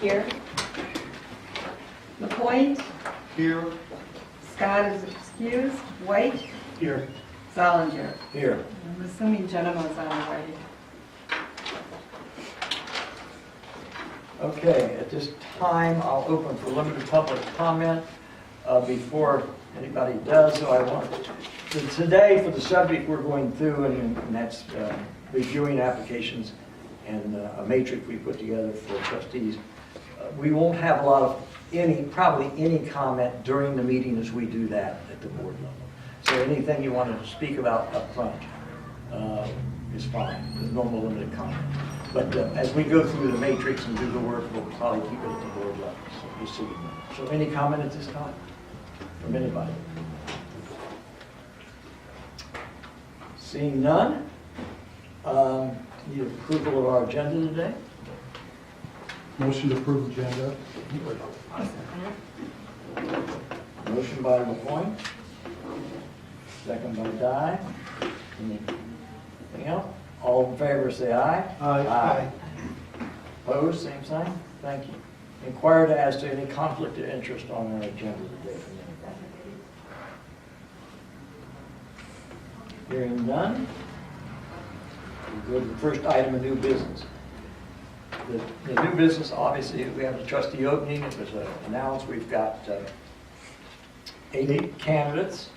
Here. LaPointe. Here. Scott is excused. White. Here. Zollinger. Here. I'm assuming Jennifer's on the way. Okay, at this time, I'll open for limited public comment before anybody does. So I want today for the subject we're going through, and that's reviewing applications and a matrix we put together for trustees. We won't have a lot of probably any comment during the meeting as we do that at the board level. So anything you want to speak about up front is fine. There's normal limited comment. But as we go through the matrix and do the work, we'll probably keep it at the board level. So we'll see. So any comment at this time from anybody? Seeing none, need approval of our agenda today. Motion to approve agenda. Motion by LaPointe, second by Di. Anything else? All in favor, say aye. Aye. Opposed, same sign. Thank you. Inquired as to any conflict of interest on our agenda today. Hearing none, we go to the first item of new business. The new business, obviously, we have the trustee opening. It was announced we've got 8 candidates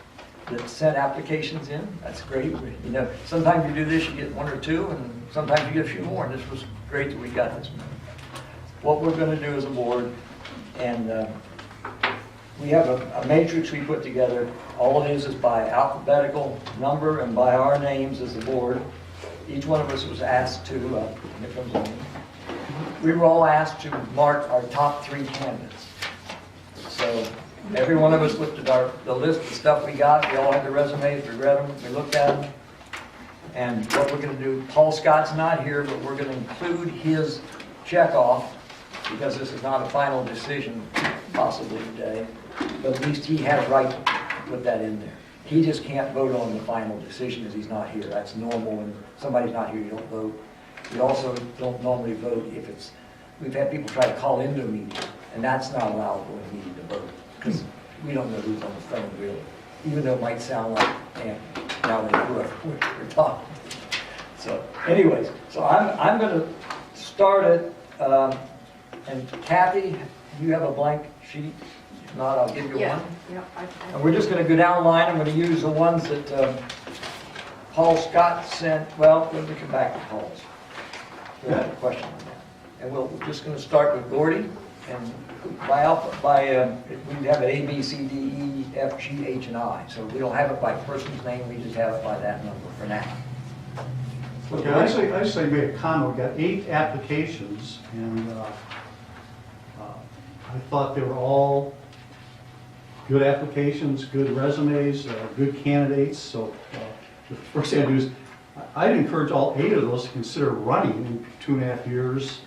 that sent applications in. That's great. You know, sometimes you do this, you get 1 or 2, and sometimes you get a few more. And this was great that we got this many. What we're going to do as a board, and we have a matrix we put together. All it is by alphabetical number and by our names as the board. Each one of us was asked to, here comes on. We were all asked to mark our top 3 candidates. So every one of us looked at the list of stuff we got. We all had the resumes, we read them, we looked at them. And what we're going to do, Paul Scott's not here, but we're going to include his checkoff because this is not a final decision possibly today. But at least he has right to put that in there. He just can't vote on the final decision because he's not here. That's normal. When somebody's not here, you don't vote. We also don't normally vote if it's, we've had people try to call into a meeting, and that's not allowable in a meeting to vote, because we don't know who's on the phone really, even though it might sound like, and now they know we're talking. So anyways, so I'm going to start it, and Kathy, you have a blank sheet? If not, I'll give you one. Yeah, And we're just going to go down the line. I'm going to use the ones that Paul Scott sent. Well, let me come back to Paul's. We had a question on that. And we're just going to start with Gordy. And we have it A, B, C, D, E, F, G, H, and I. So we don't have it by person's name. We just have it by that number for now. Okay, I say make a comment. We got 8 applications, and I thought they were all good applications, good resumes, good candidates. So the first thing I do is I'd encourage all 8 of those to consider running in 2.5 years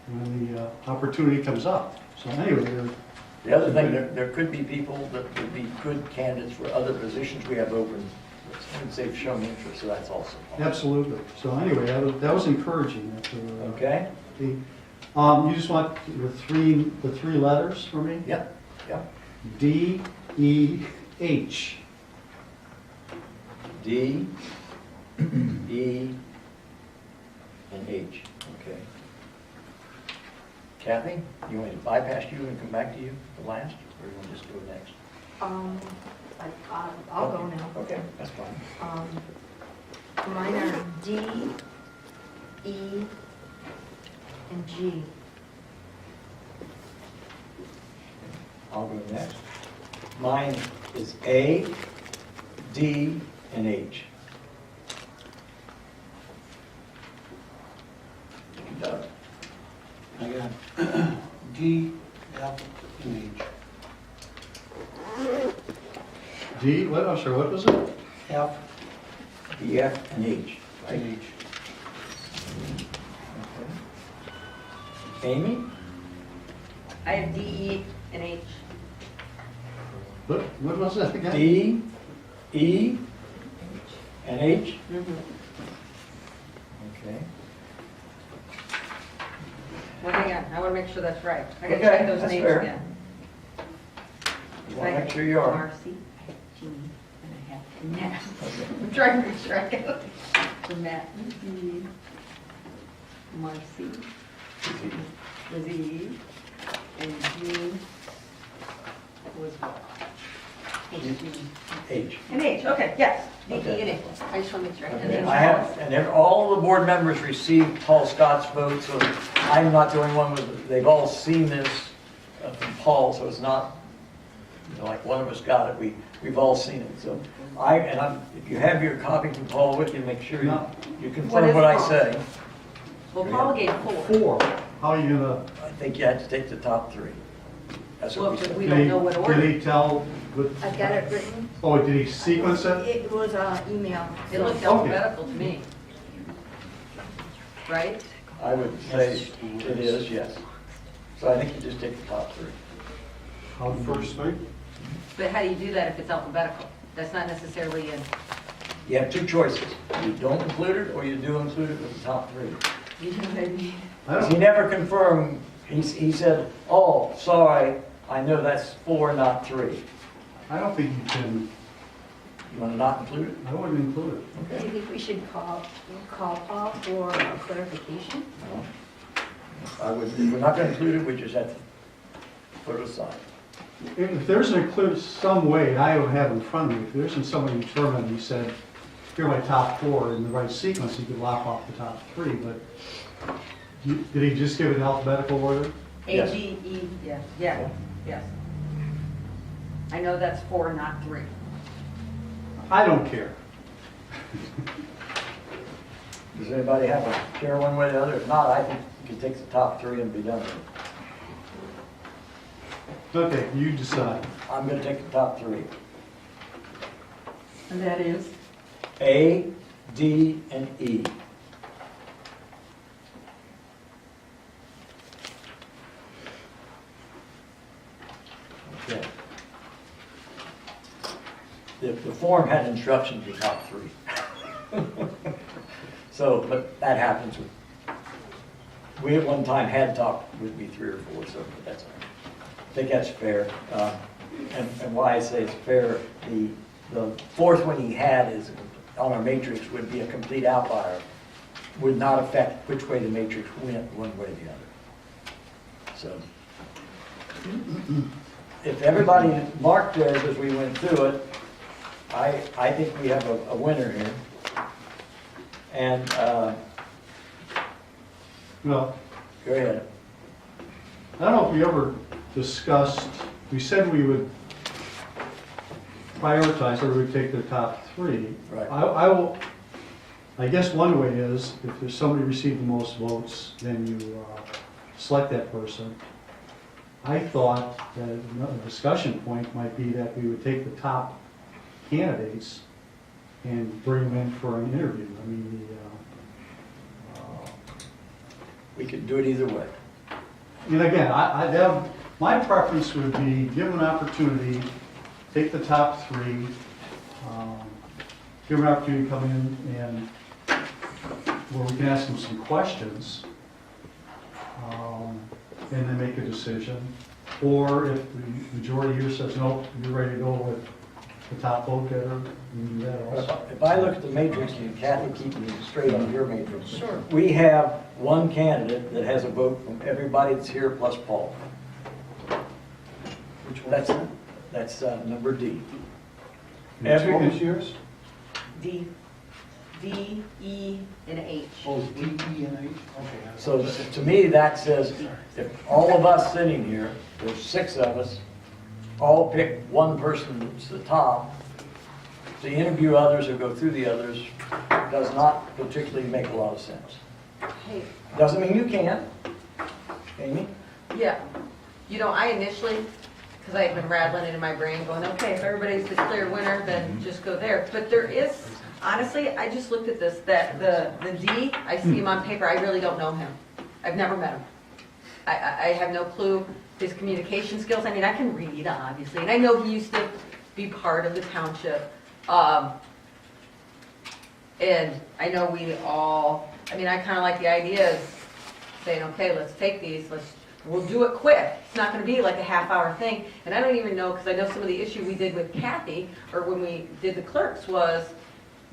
when the opportunity comes up. So anyway, The other thing, there could be people that would be good candidates for other positions we have open, since they've shown interest, so that's also possible. absolutely. So anyway, that was encouraging. Okay? You just want the three letters for me? Yep. Yep. D, E, H. D, E, and H. Okay. Kathy, you want me to bypass you and come back to you for last, or you want to just go next? I'll go now. Okay, that's fine. Mine are D, E, and G. I'll go next. Mine is A, D, and H. Doug. I got D, F, and H. D, what, I'm sorry, what was it? F, D, F, and H. Right? and H. Okay. Amy? I have D, E, and H. What was that again? D, E, and H? Okay. Well, hang on, I want to make sure that's right. I gotta Okay, check those that's names fair. again. You want to make sure you are. Marcy, Jean, and I have Matt. I'm trying to make sure I get it. So Matt, Jean, Marcy, Lizzie, and Jean was what? H. And H, okay, yes. D, E, Okay. and H. I just want to make sure. And Okay, then I have, and all the board members received Paul Scott's vote, so I'm not the only one with, they've all seen this from Paul, so it's not, you know, like one of us got it, we've all seen it, so if you have your copy from Paul with you, make sure you No. confirm is what I Paul? say. Well, Paul gave 4. 4, how are you gonna, I think you have to take the top 3. That's what Well, we but said. we did don't he, know what did order. he tell, what, I've got it written. oh, did he sequence it? It was email. It looked Okay. alphabetical to me. Right? I would say it is, yes. So I think you just take the top 3. How First thing? But how do you do that if it's alphabetical? That's not necessarily in, You have 2 choices. You don't include it, or you do include it with the top 3. you know what I mean? I He don't, never confirmed, he said, oh, sorry, I know that's 4, not 3. I don't think you can, You want to not include it? I wouldn't include it. Do you think we should call Paul for clarification? No. I would, if we're not going to include it, we just have to put it aside. If there's some way, and I would have in front of me, if there isn't somebody determined, he said, here are my top 4 in the right sequence, he could lock off the top 3, but did he just give it in alphabetical order? A, Yes. G, E, yeah, yeah, yes. I know that's 4, not 3. I don't care. Does anybody have a care one way or the other? If not, I think you can take the top 3 and be done with it. Okay, you decide. I'm going to take the top 3. And that is? A, D, and E. Okay. The form had instructions for top 3. So, but that happens with, we at one time had top, would be 3 or 4, so but that's, I think that's fair. And why I say it's fair, the 4th one he had is, on our matrix, would be a complete outlier, would not affect which way the matrix went, one way or the other. So, if everybody marked theirs as we went through it, I think we have a winner here. And, Well, go ahead. I don't know if we ever discussed, we said we would prioritize, or we would take the top 3. Right. I guess one way is, if there's somebody received the most votes, then you select that person. I thought that another discussion point might be that we would take the top candidates and bring them in for an interview. I mean, We could do it either way. and again, my preference would be give them an opportunity, take the top 3, give them an opportunity to come in and where we can ask them some questions, and then make a decision. Or if the majority here says, no, you're ready to go with the top vote getter, we can do that also. If I look at the matrix, and Kathy, keep me straight on your matrix. Sure. We have one candidate that has a vote from everybody that's here plus Paul. Which one? That's number D. Which one is yours? D, E, and H. Oh, D, E, and H? Okay. So to me, that says, if all of us sitting here, there's 6 of us, all pick one person that's the top, to interview others or go through the others does not particularly make a lot of sense. Hey, Doesn't mean you can't, Amy. yeah. You know, I initially, because I had been rattling it in my brain, going, okay, if everybody's the clear winner, then just go there. But there is, honestly, I just looked at this, that the D, I see him on paper, I really don't know him. I've never met him. I have no clue his communication skills. I mean, I can read, obviously, and I know he used to be part of the township. And I know we all, I mean, I kind of like the idea of saying, okay, let's take these, we'll do it quick. It's not gonna be like a half-hour thing. And I don't even know, because I know some of the issue we did with Kathy, or when we did the clerks, was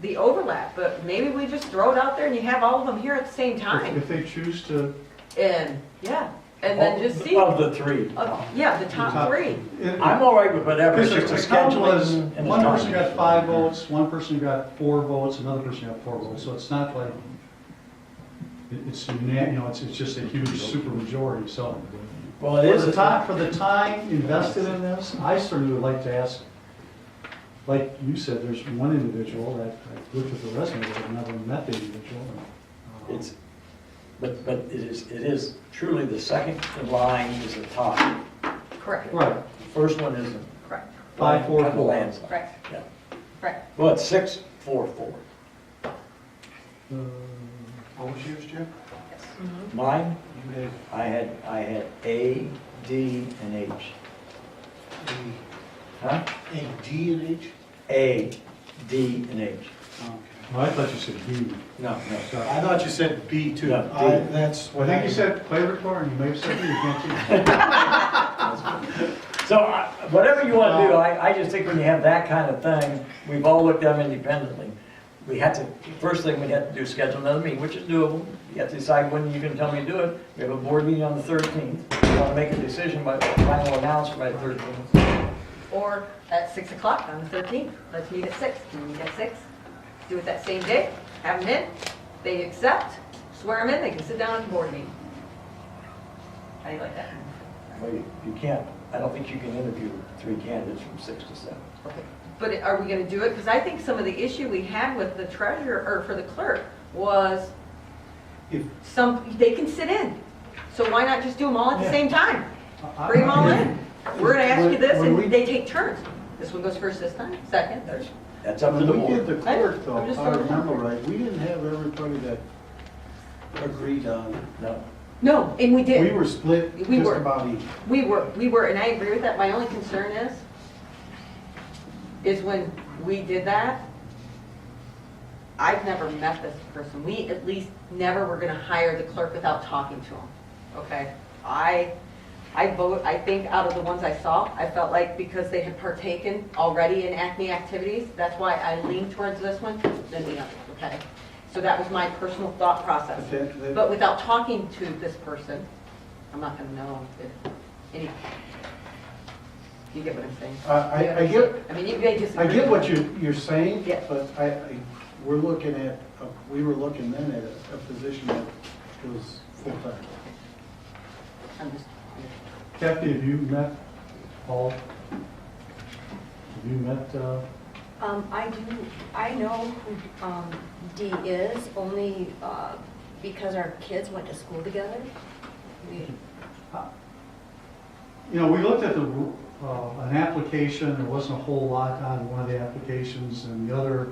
the overlap. But maybe we just throw it out there and you have all of them here at the same time. If they choose to. And, yeah, and then just see. Of the three. Yeah, the top three. I'm all right with whatever, it's Because just the a count was, scheduling and a one person time. got 5 votes, one person got 4 votes, another person got 4 votes, so it's not like, it's, it's just a huge super majority, so. Well, it is. For the time invested in this, I certainly would like to ask, like you said, there's one individual that I looked at the resume, but I've never met the individual. It's, but it is truly the second in line is the top. Correct, Right, The first one isn't. correct, 5, 4, Kind of 4. landslide. correct, Yeah. correct. Well, it's 6, 4, 4. What was yours, Jim? Mine, You had I had A, D, and H. Huh? A, D, and H? A, D, and H. Okay. Oh, I thought you said B. No. Sorry. I thought you said B too. No, D. That's I what think you said play record, and you may have said B, you can't see. So whatever you want to do, I just think when you have that kind of thing, we've all looked at them independently. We had to, first thing we had to do is schedule another meeting, which is doable. You have to decide when you're going to tell me to do it. We have a board meeting on the 13th. We want to make a decision by final announcement by the 13th. Or at 6 o'clock on the 13th. Let's meet at 6. Can we meet at 6? Do it that same day, have them in, they accept, swear them in, they can sit down at the board meeting. How do you like that? Well, you can't, I don't think you can interview 3 candidates from 6 to 7. Okay. But are we gonna do it? Because I think some of the issue we had with the treasurer, or for the clerk, was If- they can sit in. So why not just do them all at the Yeah. same time? Bring them all in. We're gonna ask you this, and they take turns. This one goes first this time, second, third. That's up to When the we did board. the clerk though, I'm just if I throwing it out remember there. right, we didn't have everybody that agreed on. No. No, and we did. We were split We just were. about even. We were, and I agree with that. My only concern is when we did that, I've never met this person. We at least never were gonna hire the clerk without talking to him, okay? I think out of the ones I saw, I felt like because they had partaken already in Acme activities, that's why I leaned towards this one than the other, okay? So that was my personal thought process. But without talking to this person, I'm not gonna know if any, you get what I'm saying? I get, I mean, you may disagree. I get what you're saying, Yeah. but we were looking then at a position that was full-time. I'm just, Kathy, have you met Paul? Have you met, I do, I know who D is, only because our kids went to school together. We- we looked at an application, there wasn't a whole lot on one of the applications, and the other,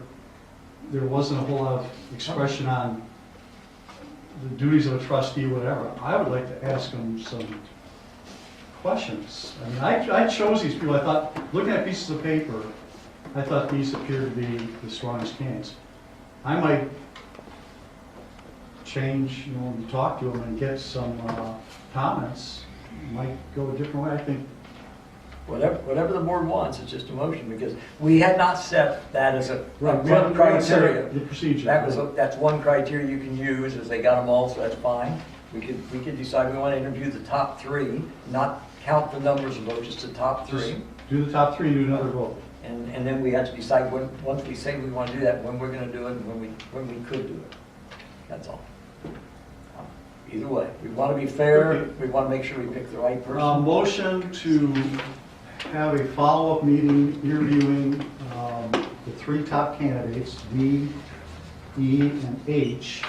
there wasn't a whole lot of expression on the duties of a trustee, whatever. I would like to ask him some questions. I mean, I chose these people, I thought, looking at pieces of paper, I thought these appeared to be the strongest candidates. I might change, and talk to them and get some comments, might go a different way, I think. Whatever the board wants, it's just a motion, because we had not set that as a Right, one criteria. The procedure. That's one criteria you can use, is they got them all, so that's fine. We could decide we want to interview the top 3, not count the numbers of votes, just the top 3. Just do the top 3 and do another vote. And then we have to decide when, once we say we want to do that, when we're going to do it and when we could do it. That's all. Either way, we want to be fair, Okay. we want to make sure we pick the right person. Motion to have a follow-up meeting interviewing the 3 top candidates, D, E, and H.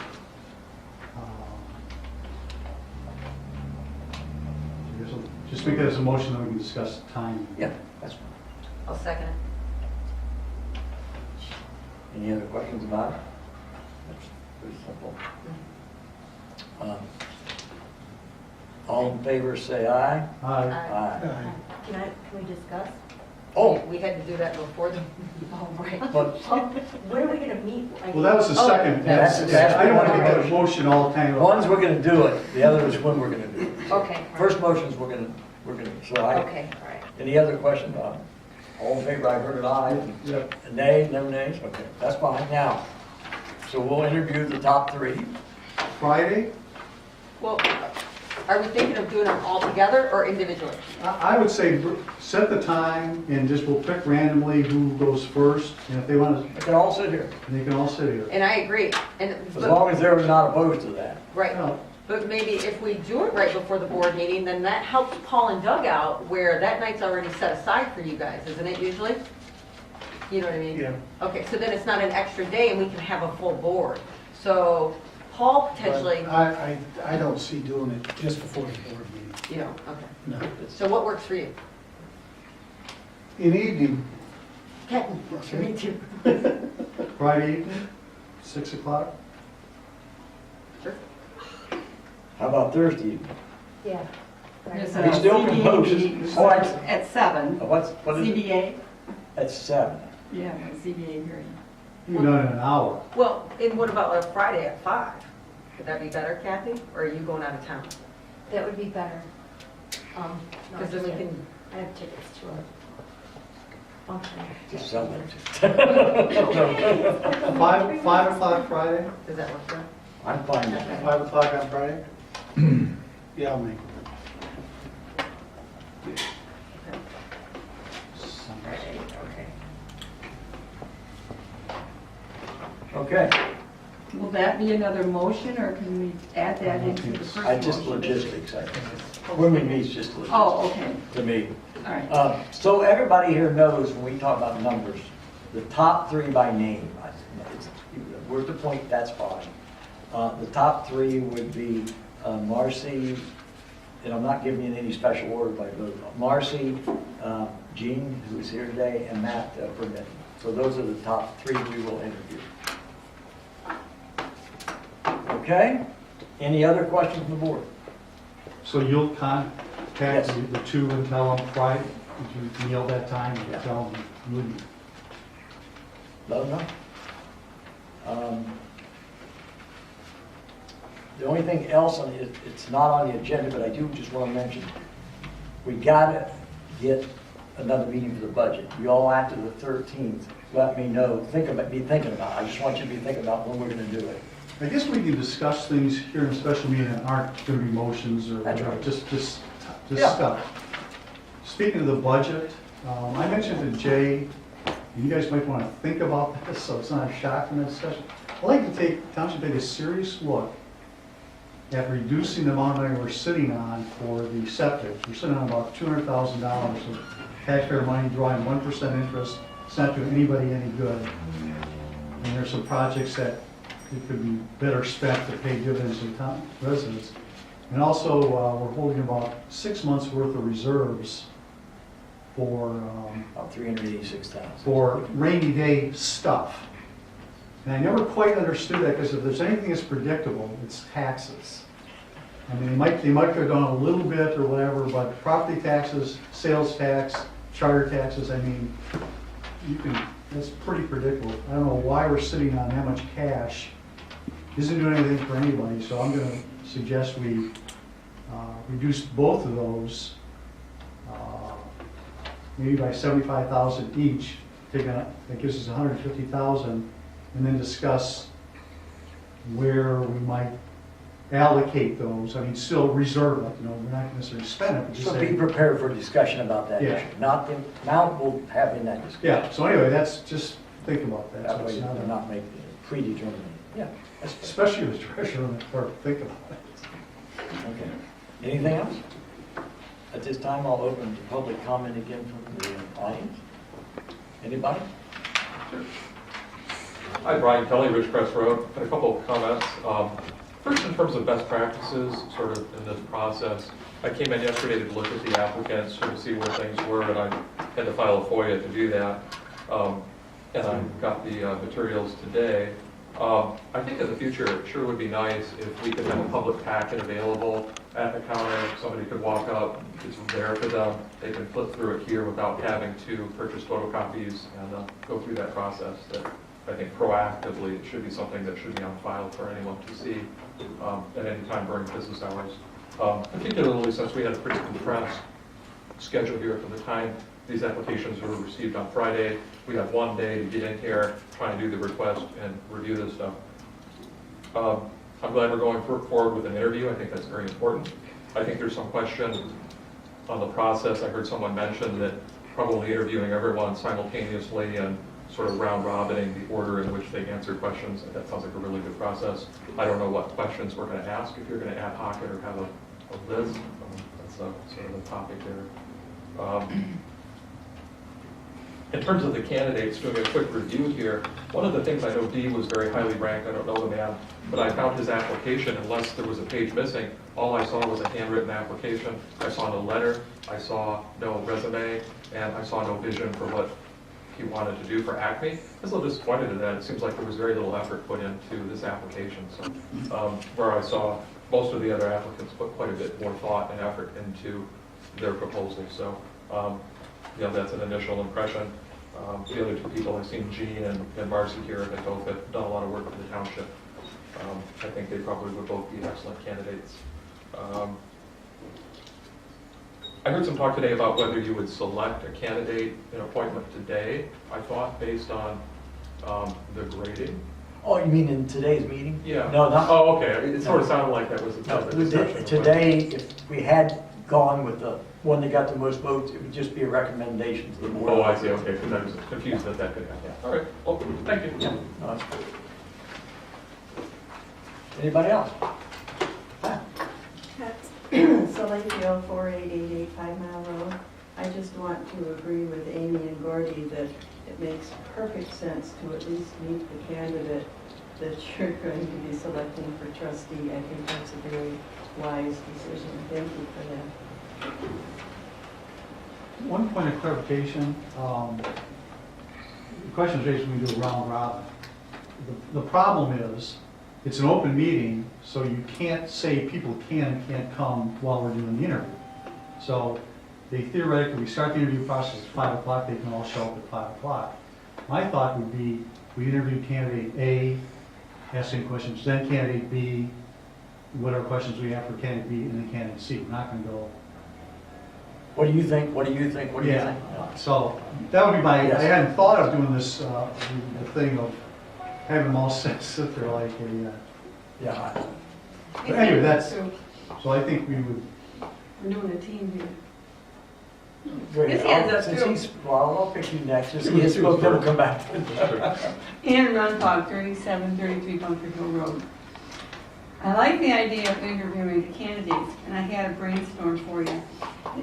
Just make it as a motion, then we can discuss time. Yeah, that's fine. I'll second it. Any other questions about it? That's pretty simple. All in favor, say aye. Aye. Aye. Can we discuss? Oh. We had to do that before the, Oh, right. But When are we gonna meet? Well, that was the Oh, second. that's- I don't want to make that motion all the time. one's we're gonna do it, the other is when we're gonna do it. Okay. all right. First motion's we're gonna, so I, Okay, all right. any other questions on it? All in favor, I heard it aye. Yep. Nay, no nays, okay, that's fine. Now, so we'll interview the top three. Friday, well, are we thinking of doing them all together or individually? I would say set the time and just we'll pick randomly who goes first. And if they want They can all sit here, to, they can all sit here. And I agree, and, as long as they're not opposed to that. right, Well, but maybe if we do it right before the board meeting, then that helps Paul and Doug out, where that night's already set aside for you guys, isn't it usually? You know what I mean? Yeah. Okay, so then it's not an extra day and we can have a full board. So Paul potentially, But I don't see doing it just before the board meeting. you know, okay. No. So what works for you? In evening, Kenton, me too. Friday evening, 6 o'clock. How about Thursday evening? Yeah. There's We a still can post. CBA Oh, at 7. what is it? CBA, At 7. yeah, a CBA hearing. You've done it in an hour. Well, and what about a Friday at 5? Could that be better, Kathy? Or are you going out of town? That would be better. No, Because then we just kidding. can, I have tickets to a function. Just sell it. 5 o'clock Friday, does that work for you? I'm fine with that. 5 o'clock on Friday? Yeah, I'll make it. Friday, okay. Okay, Will that be another motion, or can we add that into the first I just motion? logistics, I think. When we meet, it's just logistics. Oh, okay, To me. all right. So everybody here knows when we talk about numbers, the top three by name, it's- we're at the point, that's fine. The top three would be Marcy, and I'm not giving you any special order by vote, Marcy, Jean, who's here today, and Matt Burnett. So those are the top three we will interview. Okay? Any other questions from the board? so you'll contact Yes. the two and tell them Friday, did you nail that time, Yeah. and tell them you wouldn't. Let them know. The only thing else, on it, it's not on the agenda, but I do just want to mention, we gotta get another meeting for the budget. You all after the 13th, let me know, be thinking about it. I just want you to be thinking about when we're gonna do it. I guess we can discuss things here in a special meeting that aren't going to be motions or That's whatever, right. just Yeah. stuff. Speaking of the budget, I mentioned to Jay, you guys might want to think about this, so it's not a shock in the discussion. I'd like to township take a serious look at reducing the amount of money we're sitting on for the septic. We're sitting on about $200,000 of taxpayer money, drawing 1% interest. It's not doing anybody any good. And there's some projects that it could be better spent to pay dividends to town residents. And also, we're holding about 6 months' worth of reserves for About 386,000. for rainy day stuff. And I never quite understood that, because if there's anything that's predictable, it's taxes. I mean, they might go down a little bit or whatever, but property taxes, sales tax, charter taxes, I mean, that's pretty predictable. I don't know why we're sitting on that much cash. Isn't doing anything for anybody, so I'm gonna suggest we reduce both of those, maybe by 75,000 each, that gives us 150,000, and then discuss where we might allocate those. I mean, still reserve it, we're not necessarily spend it, but just So be say. prepared for discussion about that Yeah. issue. Not the amount we'll have in that discussion. Yeah, so anyway, just think about that. That So way it's they're not making it predetermined. Yeah, that's fair. Especially the treasurer and the clerk, think about it. Okay. Anything else? At this time, I'll open to public comment again from the audience. Anybody? Hi, Brian Kelly, Ridgecrest Road. Got a couple of comments. First, in terms of best practices, sort of in this process, I came in yesterday to look at the applicants, sort of see where things were, and I had to file a FOIA to do that. And I got the materials today. I think in the future, it sure would be nice if we could have a public packet available at the counter. Somebody could walk up, it's there for them. They can flip through it here without having to purchase photocopies and go through that process. That I think proactively, it should be something that should be on file for anyone to see at any time during business hours. Particularly since we had a pretty compressed schedule here from the time these applications were received on Friday. We have one day to get in here, try and do the request and review this stuff. I'm glad we're going forward with an interview. I think that's very important. I think there's some question on the process. I heard someone mention that probably interviewing everyone simultaneously and sort of round robining the order in which they answer questions. That sounds like a really good process. I don't know what questions we're going to ask, if you're going to ad hoc it or have a list. That's sort of the topic there. In terms of the candidates, doing a quick review here, one of the things I know Dee was very highly ranked, I don't know the man, but I found his application, unless there was a page missing, all I saw was a handwritten application. I saw no letter, I saw no resume, and I saw no vision for what he wanted to do for Acme. I was a little disappointed in that. It seems like there was very little effort put into this application. So where I saw most of the other applicants put quite a bit more thought and effort into their proposals. So that's an initial impression. The other two people, I've seen Jean and Marcy here, they both have done a lot of work for the township. I think they probably would both be excellent candidates. I heard some talk today about whether you would select a candidate in appointment today, I thought, based on the grading. Oh, you mean in today's meeting? Yeah. No, not. Oh, okay. It sort of sounded like that was No, the discussion. today, if we had gone with the one that got the most votes, it would just be a recommendation to the board. Oh, I see, okay, because I was confused that could happen. All right, well, thank you. Yeah, no, that's good. Anybody else? Huh? So Lakeville, 48885 Mile Road. I just want to agree with Amy and Gordy that it makes perfect sense to at least meet the candidate that you're going to be selecting for trustee. I think that's a very wise decision. Thank you for that. One point of clarification, the question is raised when we do a round robin. The problem is, it's an open meeting, so you can't say people can and can't come while we're doing the interview. So they theoretically, we start the interview process at 5 o'clock, they can all show up at 5 o'clock. My thought would be, we interview candidate A, ask any questions, then candidate B, whatever questions we have for candidate B, and then candidate C. We're not going to go. What do you think? What do you think? What do you think? So that would be my, Yes. I hadn't thought of doing this, the thing of having them all sit there like a, Yeah. but anyway, that's, so I think we would, We're doing a team here. Great. His hand's up, Since too. he's, well, I'll pick you next. Since he has spoken, he'll come back. Ann Runpog, 3733 Bunker Hill Road. I like the idea of interviewing the candidates, and I had a brainstorm for you.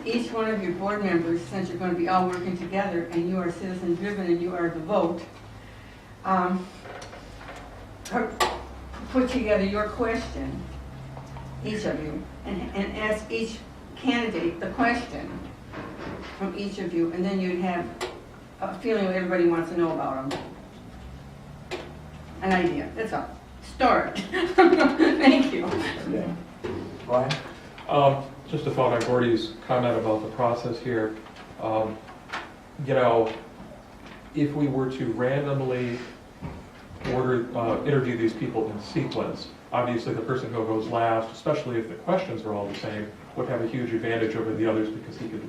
Each one of your board members, since you're going to be all working together, and you are citizen-driven and you are the vote, put together your question, each of you, and ask each candidate the question from each of you, and then you'd have a feeling what everybody wants to know about them. An idea, that's all. Start. Thank you. Yeah. Brian? Just a thought on Gordy's comment about the process here. If we were to randomly interview these people in sequence, obviously the person who goes last, especially if the questions are all the same, would have a huge advantage over the others because he could,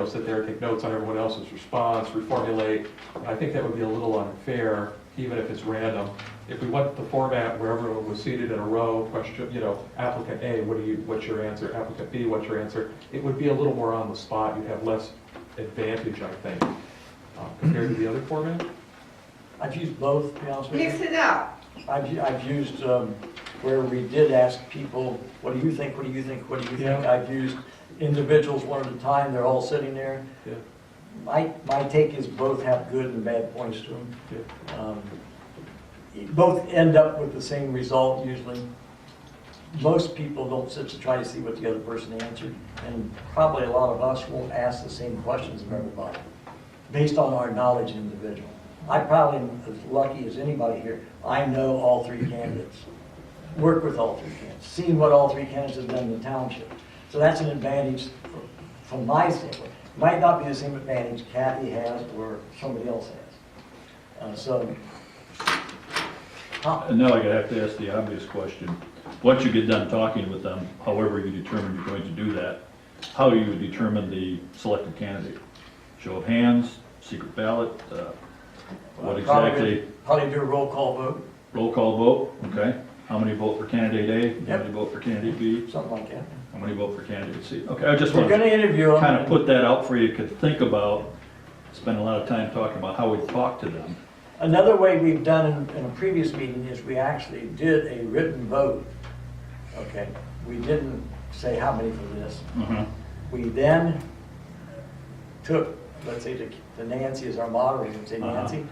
sit there and take notes on everyone else's response, reformulate. I think that would be a little unfair, even if it's random. If we went the format where everyone was seated in a row, question, applicant A, what's your answer? Applicant B, what's your answer? It would be a little more on the spot. You'd have less advantage, I think, compared to the other format. I've used both, to be honest with you. Mix it up. I've used where we did ask people, what do you think, what do you think, what do you think? Yeah. I've used individuals one at a time, they're all sitting there. Yeah. My take is both have good and bad points to them. Yeah. Both end up with the same result usually. Most people don't sit to try to see what the other person answered, and probably a lot of us won't ask the same questions of everybody, based on our knowledge of the individual. I probably am as lucky as anybody here. I know all three candidates, work with all three candidates, seen what all three candidates have done in the township. So that's an advantage from my standpoint. Might not be the same advantage Kathy has or somebody else has. And now I have to ask the obvious question. Once you get done talking with them, however you determine you're going to do that, how do you determine the selected candidate? Show of hands, secret ballot, what exactly? Probably do a roll call vote, Roll call vote, okay. How many vote for candidate A? How Yep. many vote for candidate B? something like that. How many vote for candidate C? Okay, I just We're want gonna to interview them. kind of put that out for you to think about, spend a lot of time talking about how we talk to them. Another way we've done in a previous meeting is we actually did a written vote. Okay, we didn't say how many for this. We then took, let's say the Nancy is our moderator, we'd say, Nancy,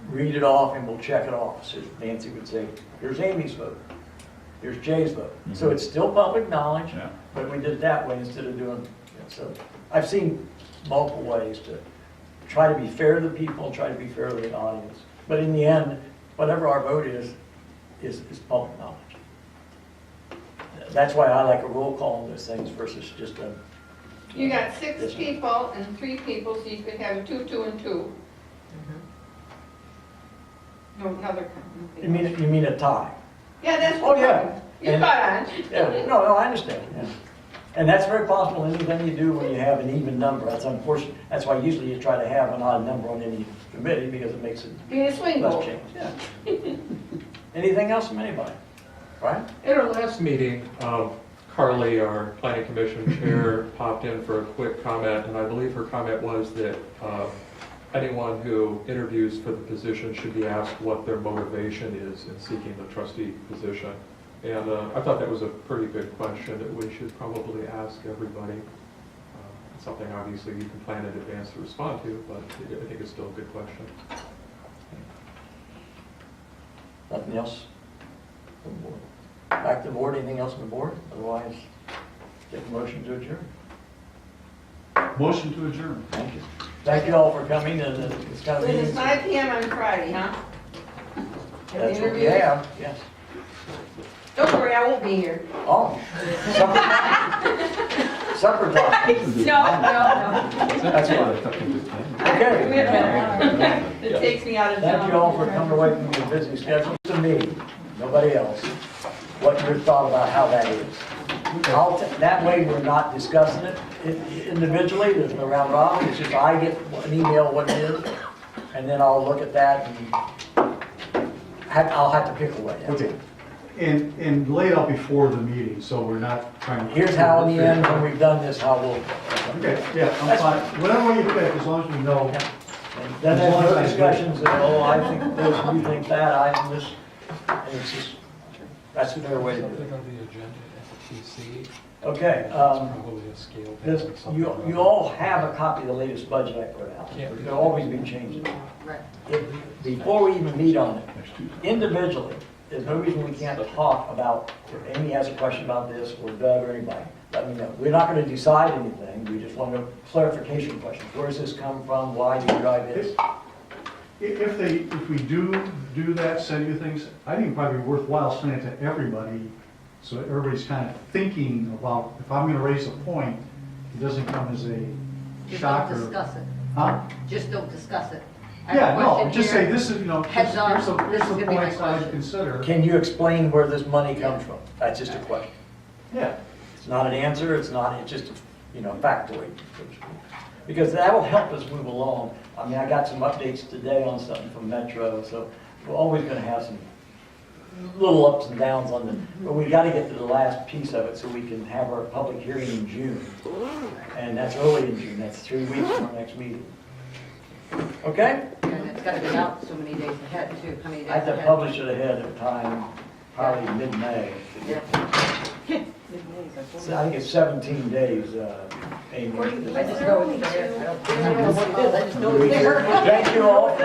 read it off and we'll check it off. So Nancy would say, here's Amy's vote, here's Jay's vote. So it's still public knowledge, Yeah. but we did it that way instead of doing, so I've seen multiple ways to try to be fair to the people, try to be fair to the audience. But in the end, whatever our vote is public knowledge. That's why I like a roll call on those things versus just a. You got 6 people and 3 people, so you could have a 2, 2, and 2. No, another. You mean a tie? Yeah, that's Oh, what yeah. happened. You're spot on. Yeah, no, I understand, yeah. And that's very possible, anything you do when you have an even number, that's unfortunate. That's why usually you try to have an odd number on any committee, because it makes it Be a swing less vote. change, yeah. Anything else from anybody? Right? At our last meeting, Carly, our planning commission chair, popped in for a quick comment, and I believe her comment was that anyone who interviews for the position should be asked what their motivation is in seeking the trustee position. And I thought that was a pretty good question that we should probably ask everybody. It's something obviously you can plan in advance to respond to, but I think it's still a good question. Nothing else from the board? Back to the board, anything else from the board? Otherwise, get the motion to adjourn. Motion to adjourn. Thank you. Thank you all for coming, and it's kind of. It's 5 p.m. on Friday, huh? That's what we have, yes. Don't worry, I won't be here. Oh. Supper time. No. That's fine. Okay. It takes me out of town. Thank you all for coming away from your busy schedule. To me, nobody else, what your thought about how that is. That way we're not discussing it individually, there's no round robin, it's just I get an email what it is, and then I'll look at that and I'll have to pick away. That's it. Okay. And lay it out before the meeting, so we're not trying to. Here's how in the end, when we've done this, how we'll. Okay, yeah, I'm fine. Whatever way you pick, as long as we know. Then there's no discussions that, oh, I think this, you think that, I think this, and it's just, that's the fair way to do it. on the agenda at the TC, Okay, probably a scale. you all have a copy of the latest budget I put out. There'll always be changes. Right. Before we even meet on it, individually, there's no reason we can't talk about, if Amy has a question about this, or Doug or anybody, let me know. We're not going to decide anything, we just want a clarification question. Where does this come from, why do you drive this? If we do that, send you things, I think it'd probably be worthwhile sending it to everybody, so everybody's kind of thinking about, if I'm gonna raise a point, it doesn't come as a Just don't shocker. discuss it. Huh? Just don't discuss it. I have a Yeah, no, question just here. say, this is, Heads up, here's this is the gonna be my points I'd question. consider. Can you explain where this money comes from? That's just a question. Yeah, It's not an answer, it's just, a factoid, so to speak. Because that will help us move along. I mean, I got some updates today on something from Metro, so we're always gonna have some little ups and downs on them. But we gotta get to the last piece of it so we can have our public hearing in June. And that's early in June, that's 3 weeks from our next meeting. Okay? And it's gotta be out so many days ahead too, how many days I have to ahead? publish it ahead of time, probably mid-May. Yeah. So I think it's 17 days, Amy. I just know it's there, I don't know what it is, I just know it's there. Thank you all.